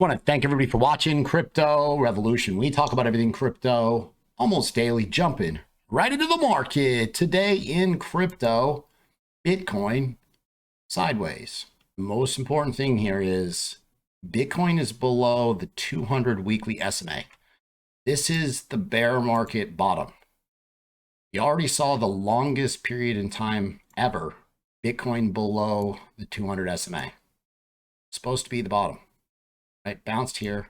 Want to thank everybody for watching CryptoRevolution. We talk about everything crypto almost daily, jumping right into the market. Today in crypto, Bitcoin sideways. The most important thing here is Bitcoin is below the 200 weekly SMA. This is the bear market bottom. You already saw the longest period in time ever, Bitcoin below the 200 SMA. It's supposed to be the bottom. Right, bounced here.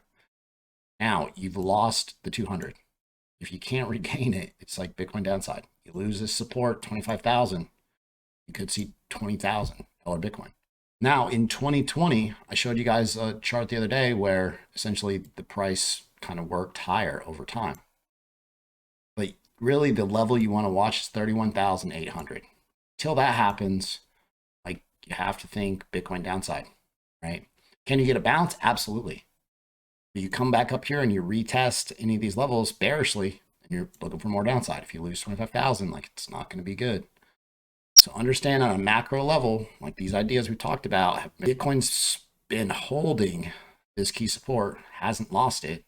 Now you've lost the 200. If you can't regain it, it's like Bitcoin downside. You lose this support, 25,000. You could see $20,000 Bitcoin. Now in 2020, I showed you guys a chart the other day where essentially the price kind of worked higher over time. But really the level you want to watch is 31,800. Till that happens, like you have to think Bitcoin downside, right? Can you get a bounce? Absolutely. But you come back up here and you retest any of these levels bearishly and you're looking for more downside. If you lose 25,000, like it's not going to be good. So understand on a macro level, like these ideas we talked about, Bitcoin's been holding this key support, hasn't lost it.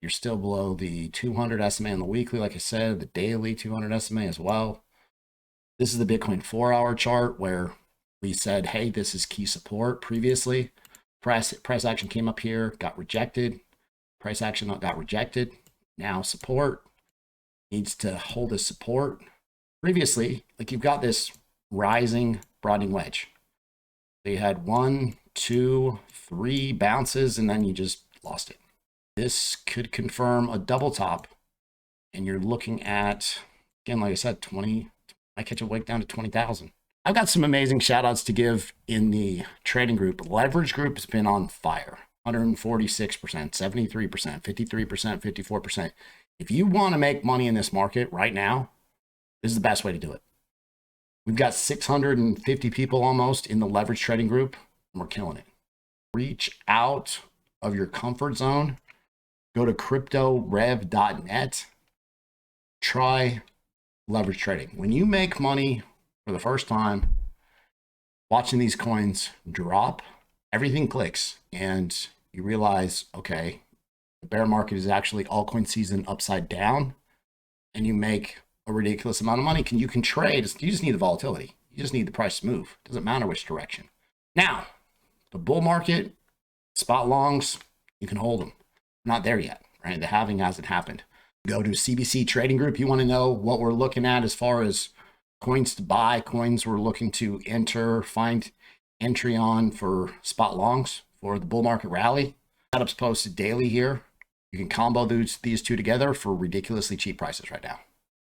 You're still below the 200 SMA on the weekly, like I said, the daily 200 SMA as well. This is the Bitcoin 4-hour chart where we said, hey, this is key support previously. Price action came up here, got rejected. Price action got rejected. Now support needs to hold a support. Previously, like you've got this rising broadening wedge. They had 1, 2, 3 bounces, and then you just lost it. This could confirm a double top, and you're looking at, again, like I said, 20. I catch a wake down to 20,000. I've got some amazing shout outs to give in the trading group. Leverage group has been on fire. 146%, 73%, 53%, 54%. If you want to make money in this market right now, this is the best way to do it. We've got 650 people almost in the leverage trading group, and we're killing it. Reach out of your comfort zone. Go to cryptorev.net. Try leverage trading. When you make money for the first time, watching these coins drop, everything clicks and you realize, okay, the bear market is actually altcoin season upside down, and you make a ridiculous amount of money. You can trade. You just need the volatility. You just need the price to move. It doesn't matter which direction. Now, the bull market, spot longs, you can hold them. Not there yet, right? The halving hasn't happened. Go to CBC trading group. You want to know what we're looking at as far as coins to buy, coins we're looking to enter, find entry on for spot longs for the bull market rally. Setups posted daily here. You can combo these two together for ridiculously cheap prices right now.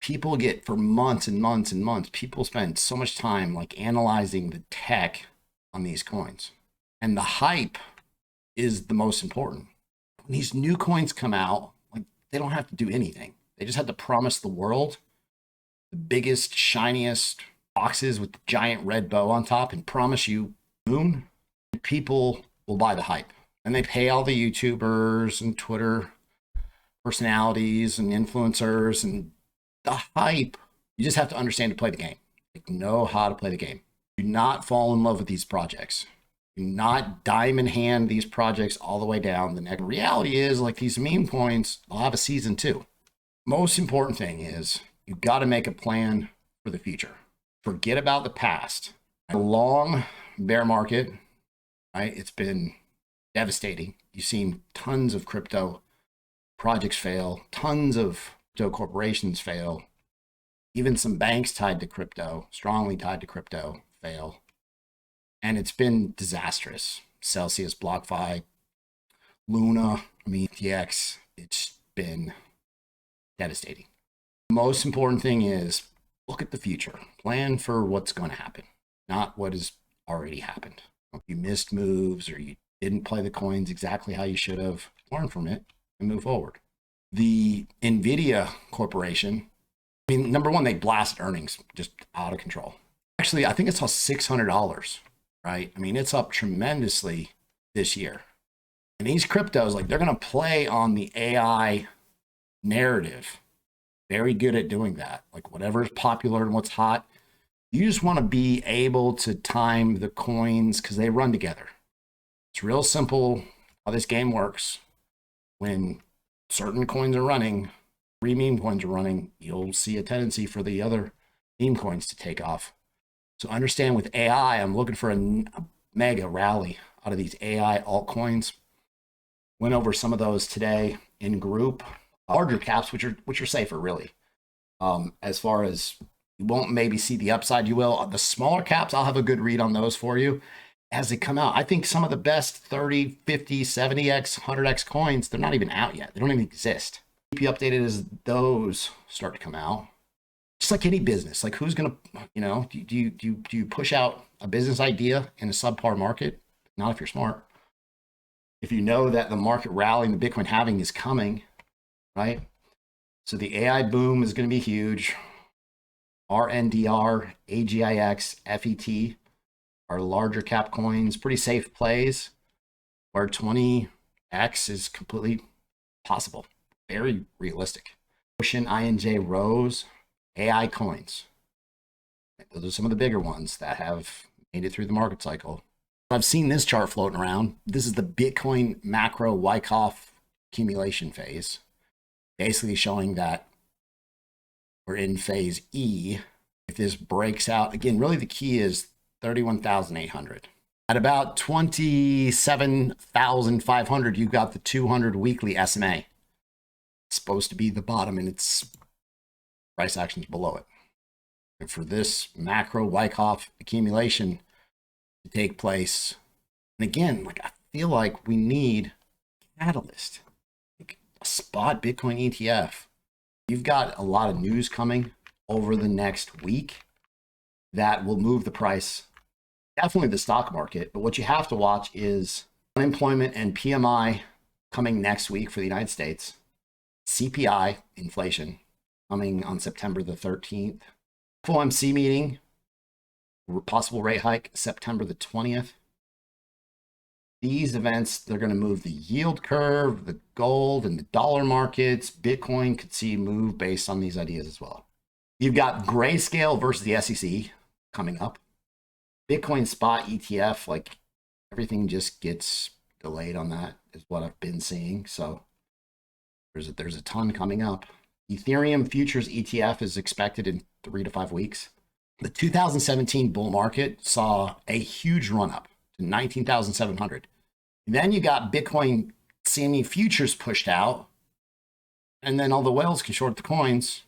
People get, for months and months and months, people spend so much time like analyzing the tech on these coins. And the hype is the most important. When these new coins come out, like they don't have to do anything. They just have to promise the world the biggest, shiniest boxes with the giant red bow on top and promise you boom, people will buy the hype. And they pay all the YouTubers and Twitter personalities and influencers, and the hype, you just have to understand to play the game. Like, know how to play the game. Do not fall in love with these projects. Do not diamond hand these projects all the way down. The next reality is, like these meme coins, they'll have a season too. Most important thing is you've got to make a plan for the future. Forget about the past. A long bear market, right? It's been devastating. You've seen tons of crypto projects fail, tons of crypto corporations fail, even some banks tied to crypto, strongly tied to crypto, fail. And it's been disastrous. Celsius, BlockFi, Luna, FTX, it's been devastating. The most important thing is look at the future. Plan for what's going to happen, not what has already happened. If you missed moves or you didn't play the coins exactly how you should have, learn from it and move forward. The NVIDIA corporation, I mean, number one, they blasted earnings just out of control. Actually, I think it's all $600, right? I mean, it's up tremendously this year. And these cryptos, like they're going to play on the AI narrative. Very good at doing that. Like whatever's popular and what's hot, you just want to be able to time the coins because they run together. It's real simple how this game works. When certain coins are running, three meme coins are running, you'll see a tendency for the other meme coins to take off. So understand with AI, I'm looking for a mega rally out of these AI altcoins. Went over some of those today in group. Larger caps, which are safer, really. As far as you won't maybe see the upside, you will. The smaller caps, I'll have a good read on those for you as they come out. I think some of the best 30, 50, 70x, 100x coins, they're not even out yet. They don't even exist. Keep you updated as those start to come out. Just like any business, like who's gonna, do you push out a business idea in a subpar market? Not if you're smart. If you know that the market rally and the Bitcoin halving is coming, right? So the AI boom is going to be huge. RNDR, AGIX, FET are larger cap coins, pretty safe plays where 20x is completely possible, very realistic. Ocean, INJ, Rose, AI coins. Those are some of the bigger ones that have made it through the market cycle. I've seen this chart floating around. This is the Bitcoin macro Wyckoff accumulation phase, basically showing that we're in phase E. If this breaks out, again, really the key is 31,800. At about 27,500, you've got the 200 weekly SMA. It's supposed to be the bottom, and its price actions below it. And for this macro Wyckoff accumulation to take place, and again, like I feel like we need a catalyst, like a spot Bitcoin ETF. You've got a lot of news coming over the next week that will move the price, definitely the stock market. But what you have to watch is unemployment and PMI coming next week for the United States, CPI inflation coming on September the 13th, FOMC meeting, possible rate hike September the 20th. These events, they're going to move the yield curve, the gold and the dollar markets. Bitcoin could see move based on these ideas as well. You've got Grayscale versus the SEC coming up. Bitcoin spot ETF, like everything just gets delayed on that is what I've been seeing. So there's a ton coming up. Ethereum futures ETF is expected in 3 to 5 weeks. The 2017 bull market saw a huge run up to 19,700. Then you got Bitcoin CME futures pushed out, and then all the whales can short the coins,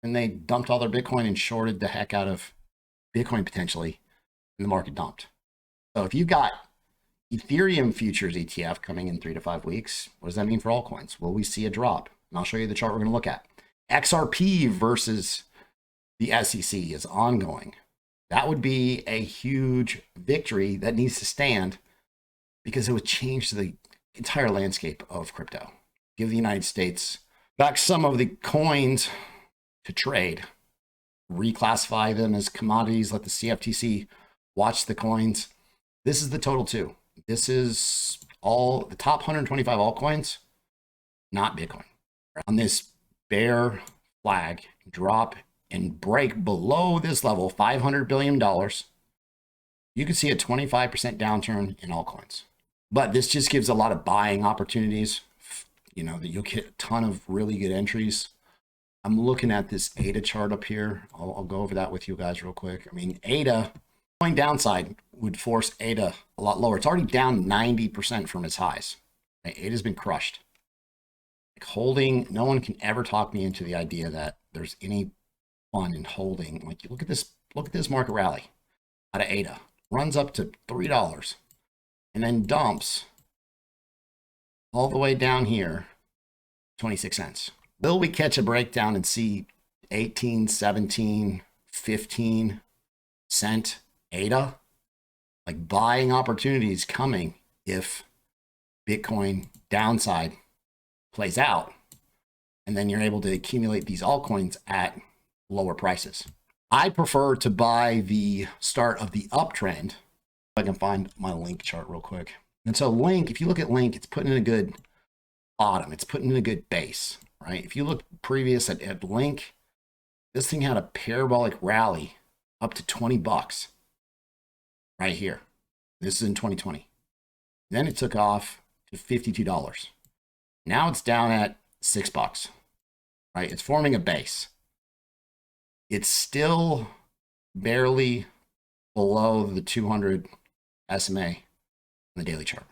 and they dumped all their Bitcoin and shorted the heck out of Bitcoin potentially, and the market dumped. So if you've got Ethereum futures ETF coming in 3 to 5 weeks, what does that mean for altcoins? Will we see a drop? And I'll show you the chart we're going to look at. XRP versus the SEC is ongoing. That would be a huge victory that needs to stand because it would change the entire landscape of crypto. Give the United States back some of the coins to trade, reclassify them as commodities, let the CFTC watch the coins. This is the total too. This is all the top 125 altcoins, not Bitcoin. On this bear flag, drop and break below this level, $500 billion, you can see a 25% downturn in altcoins. But this just gives a lot of buying opportunities, that you'll get a ton of really good entries. I'm looking at this ADA chart up here. I'll go over that with you guys real quick. I mean, ADA, going downside would force ADA a lot lower. It's already down 90% from its highs. ADA's been crushed. Like holding, no one can ever talk me into the idea that there's any fun in holding. Like, look at this market rally out of ADA. Runs up to $3 and then dumps all the way down here, 26 cents. Will we catch a breakdown and see 18, 17, 15 cent ADA? Like buying opportunities coming if Bitcoin downside plays out, and then you're able to accumulate these altcoins at lower prices. I prefer to buy the start of the uptrend. I can find my link chart real quick. And so link, if you look at link, it's putting in a good bottom. It's putting in a good base, right? If you look previous at link, this thing had a parabolic rally up to $20 right here. This is in 2020. Then it took off to $52. Now it's down at $6, right? It's forming a base. It's still barely below the 200 SMA on the daily chart.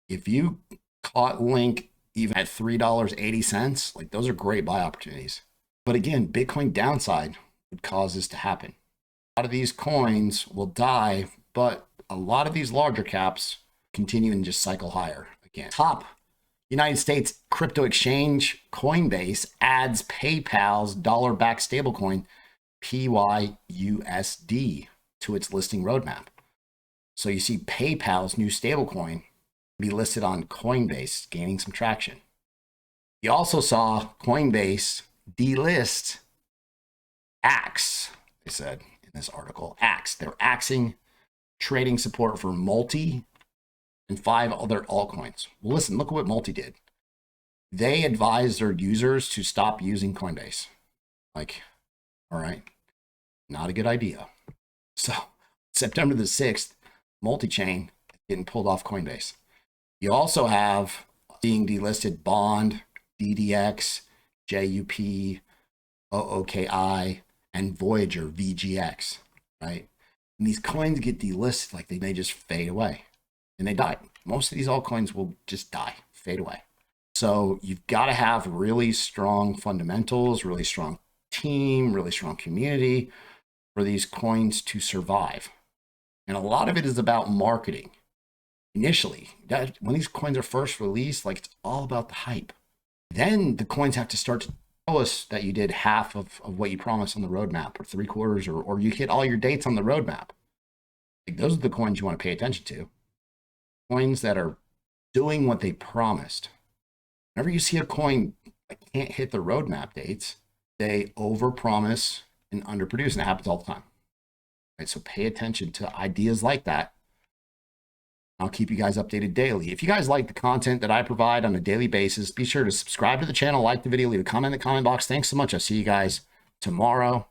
If you caught Link even at $3.80, like those are great buy opportunities. But again, Bitcoin downside would cause this to happen. A lot of these coins will die, but a lot of these larger caps continue and just cycle higher again. Top United States crypto exchange Coinbase adds PayPal's dollar-backed stablecoin PYUSD to its listing roadmap. So you see PayPal's new stablecoin be listed on Coinbase, gaining some traction. You also saw Coinbase delist Axe, they said in this article. Axe, they're axing trading support for Multi and 5 other altcoins. Well, listen, look at what Multi did. They advised their users to stop using Coinbase. Like, all right, not a good idea. So September the 6th, multi-chain getting pulled off Coinbase. You also have being delisted Bond, DDX, JUP, OOKI, and Voyager, VGX, right? And these coins get delisted, like they just fade away and they die. Most of these altcoins will just die, fade away. So you've got to have really strong fundamentals, really strong team, really strong community for these coins to survive. And a lot of it is about marketing. Initially, when these coins are first released, like it's all about the hype. Then the coins have to start to show us that you did half of what you promised on the roadmap, or 3/4, or you hit all your dates on the roadmap. Like those are the coins you want to pay attention to. Coins that are doing what they promised. Whenever you see a coin that can't hit the roadmap dates, they overpromise and underproduce, and it happens all the time. Right? So pay attention to ideas like that. I'll keep you guys updated daily. If you guys like the content that I provide on a daily basis, be sure to subscribe to the channel, like the video, leave a comment in the comment box. Thanks so much. I'll see you guys tomorrow.